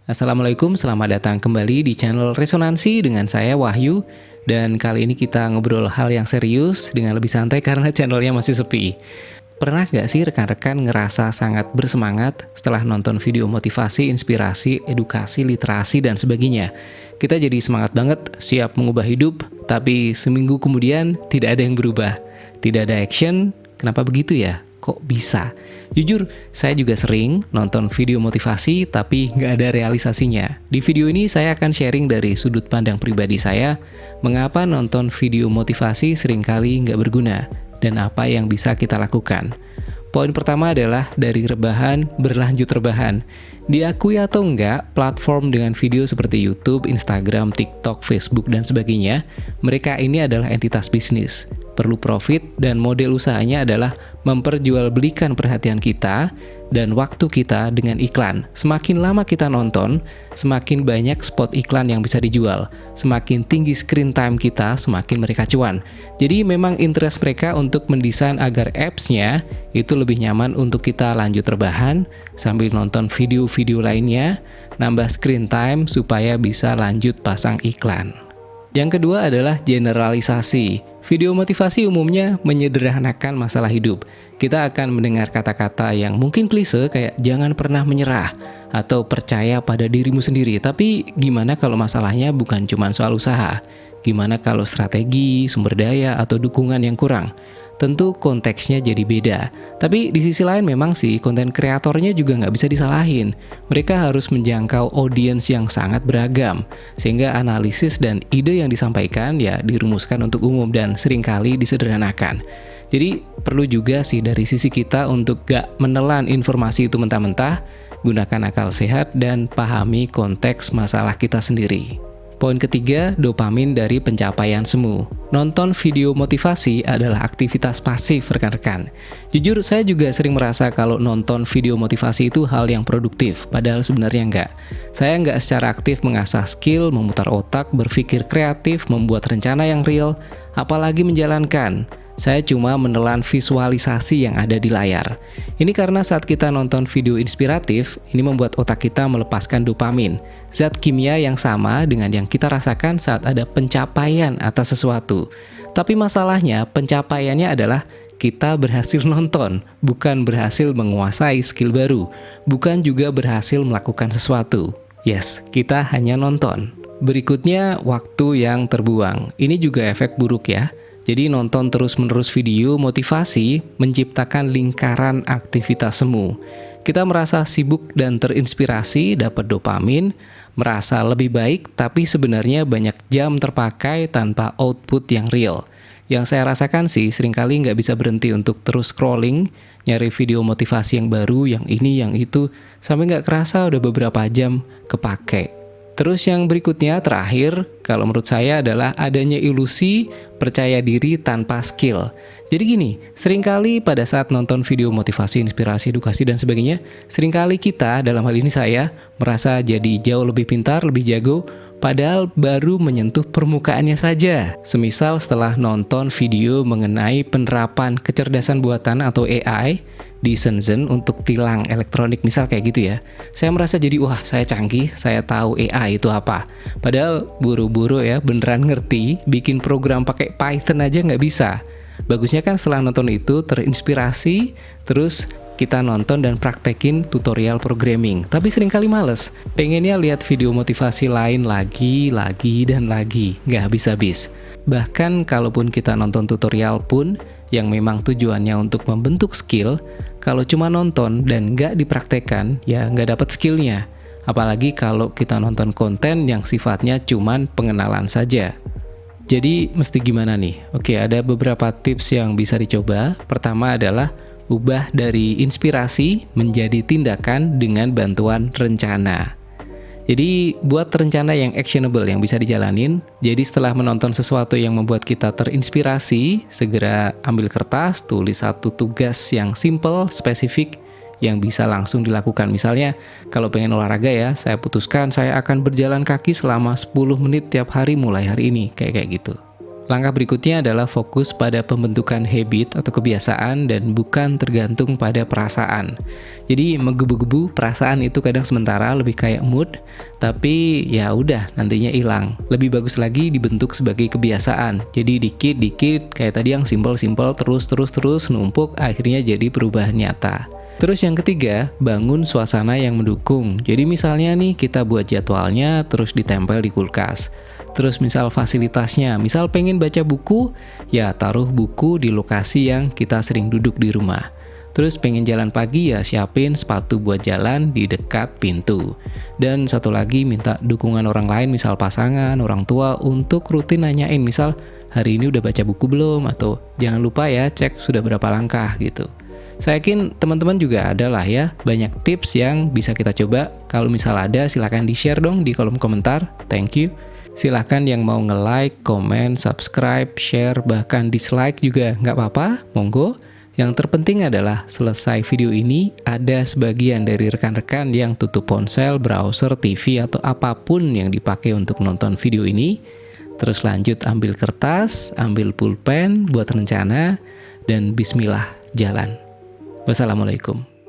Assalamualaikum, selamat datang kembali di channel Resonansi dengan saya Wahyu. Dan kali ini kita ngobrol hal yang serius dengan lebih santai karena channelnya masih sepi. Pernah gak sih rekan-rekan ngerasa sangat bersemangat setelah nonton video motivasi, inspirasi, edukasi, literasi, dan sebagainya? Kita jadi semangat banget, siap mengubah hidup, tapi seminggu kemudian tidak ada yang berubah. Tidak ada action, kenapa begitu ya? Kok bisa? Jujur, saya juga sering nonton video motivasi tapi nggak ada realisasinya. Di video ini saya akan sharing dari sudut pandang pribadi saya, mengapa nonton video motivasi seringkali nggak berguna, dan apa yang bisa kita lakukan. Poin pertama adalah dari rebahan berlanjut rebahan. Diakui atau enggak, platform dengan video seperti YouTube, Instagram, TikTok, Facebook, dan sebagainya, mereka ini adalah entitas bisnis. Perlu profit dan model usahanya adalah memperjualbelikan perhatian kita dan waktu kita dengan iklan. Semakin lama kita nonton, semakin banyak spot iklan yang bisa dijual. Semakin tinggi screen time kita, semakin mereka cuan. Jadi memang interest mereka untuk mendesain agar apps-nya itu lebih nyaman untuk kita lanjut rebahan sambil nonton video-video lainnya, nambah screen time supaya bisa lanjut pasang iklan. Yang kedua adalah generalisasi. Video motivasi umumnya menyederhanakan masalah hidup. Kita akan mendengar kata-kata yang mungkin klise kayak jangan pernah menyerah atau percaya pada dirimu sendiri. Tapi gimana kalau masalahnya bukan cuma soal usaha? Gimana kalau strategi, sumber daya, atau dukungan yang kurang? Tentu konteksnya jadi beda. Tapi di sisi lain memang sih konten kreatornya juga nggak bisa disalahin. Mereka harus menjangkau audiens yang sangat beragam. Sehingga analisis dan ide yang disampaikan ya dirumuskan untuk umum dan seringkali disederhanakan. Jadi perlu juga sih dari sisi kita untuk gak menelan informasi itu mentah-mentah, gunakan akal sehat dan pahami konteks masalah kita sendiri. Poin ketiga, dopamin dari pencapaian semu. Nonton video motivasi adalah aktivitas pasif rekan-rekan. Jujur, saya juga sering merasa kalau nonton video motivasi itu hal yang produktif, padahal sebenarnya enggak. Saya enggak secara aktif mengasah skill, memutar otak, berpikir kreatif, membuat rencana yang real, apalagi menjalankan. Saya cuma menelan visualisasi yang ada di layar. Ini karena saat kita nonton video inspiratif, ini membuat otak kita melepaskan dopamin, zat kimia yang sama dengan yang kita rasakan saat ada pencapaian atas sesuatu. Tapi masalahnya, pencapaiannya adalah kita berhasil nonton, bukan berhasil menguasai skill baru, bukan juga berhasil melakukan sesuatu. Yes, kita hanya nonton. Berikutnya, waktu yang terbuang. Ini juga efek buruk ya. Jadi nonton terus-menerus video motivasi menciptakan lingkaran aktivitas semu. Kita merasa sibuk dan terinspirasi, dapat dopamin, merasa lebih baik, tapi sebenarnya banyak jam terpakai tanpa output yang real. Yang saya rasakan sih seringkali nggak bisa berhenti untuk terus scrolling, nyari video motivasi yang baru, yang ini, yang itu, sampai nggak kerasa udah beberapa jam kepake. Terus yang berikutnya, terakhir, kalau menurut saya adalah adanya ilusi percaya diri tanpa skill. Jadi gini, seringkali pada saat nonton video motivasi, inspirasi, edukasi, dan sebagainya, seringkali kita, dalam hal ini saya, merasa jadi jauh lebih pintar, lebih jago, padahal baru menyentuh permukaannya saja. Semisal setelah nonton video mengenai penerapan kecerdasan buatan atau AI, di Shenzhen untuk tilang elektronik misal kayak gitu ya. Saya merasa jadi wah saya canggih, saya tahu AI itu apa. Padahal buru-buru ya beneran ngerti, bikin program pakai Python aja nggak bisa. Bagusnya kan setelah nonton itu terinspirasi, terus kita nonton dan praktekin tutorial programming. Tapi seringkali males, pengennya lihat video motivasi lain lagi, dan lagi, nggak habis-habis. Bahkan kalaupun kita nonton tutorial pun, yang memang tujuannya untuk membentuk skill, kalau cuma nonton dan nggak dipraktekkan, ya nggak dapat skillnya. Apalagi kalau kita nonton konten yang sifatnya cuman pengenalan saja. Jadi mesti gimana nih? Oke, ada beberapa tips yang bisa dicoba. Pertama adalah ubah dari inspirasi menjadi tindakan dengan bantuan rencana. Jadi buat rencana yang actionable yang bisa dijalanin. Jadi setelah menonton sesuatu yang membuat kita terinspirasi, segera ambil kertas, tulis satu tugas yang simple, spesifik, yang bisa langsung dilakukan. Misalnya, kalau pengen olahraga ya, saya putuskan saya akan berjalan kaki selama 10 menit tiap hari mulai hari ini, kayak gitu. Langkah berikutnya adalah fokus pada pembentukan habit atau kebiasaan dan bukan tergantung pada perasaan. Jadi menggebu-gebu perasaan itu kadang sementara, lebih kayak mood, tapi ya udah nantinya hilang. Lebih bagus lagi dibentuk sebagai kebiasaan. Jadi dikit-dikit kayak tadi yang simple-simple terus numpuk akhirnya jadi perubahan nyata. Terus yang ketiga, bangun suasana yang mendukung. Jadi misalnya nih kita buat jadwalnya terus ditempel di kulkas. Terus misal fasilitasnya, misal pengen baca buku, ya taruh buku di lokasi yang kita sering duduk di rumah. Terus pengen jalan pagi ya siapin sepatu buat jalan di dekat pintu. Dan satu lagi minta dukungan orang lain, misal pasangan, orang tua untuk rutin nanyain misal hari ini udah baca buku belum, atau jangan lupa ya cek sudah berapa langkah gitu. Saya yakin teman-teman juga ada lah ya banyak tips yang bisa kita coba. Kalau misal ada silahkan di-share dong di kolom komentar. Thank you. Silahkan yang mau nge-like, komen, subscribe, share, bahkan dislike juga nggak apa-apa, monggo. Yang terpenting adalah selesai video ini, ada sebagian dari rekan-rekan yang tutup ponsel, browser, TV, atau apapun yang dipakai untuk nonton video ini. Terus lanjut ambil kertas, ambil pulpen buat rencana, dan bismillah jalan. Wassalamualaikum.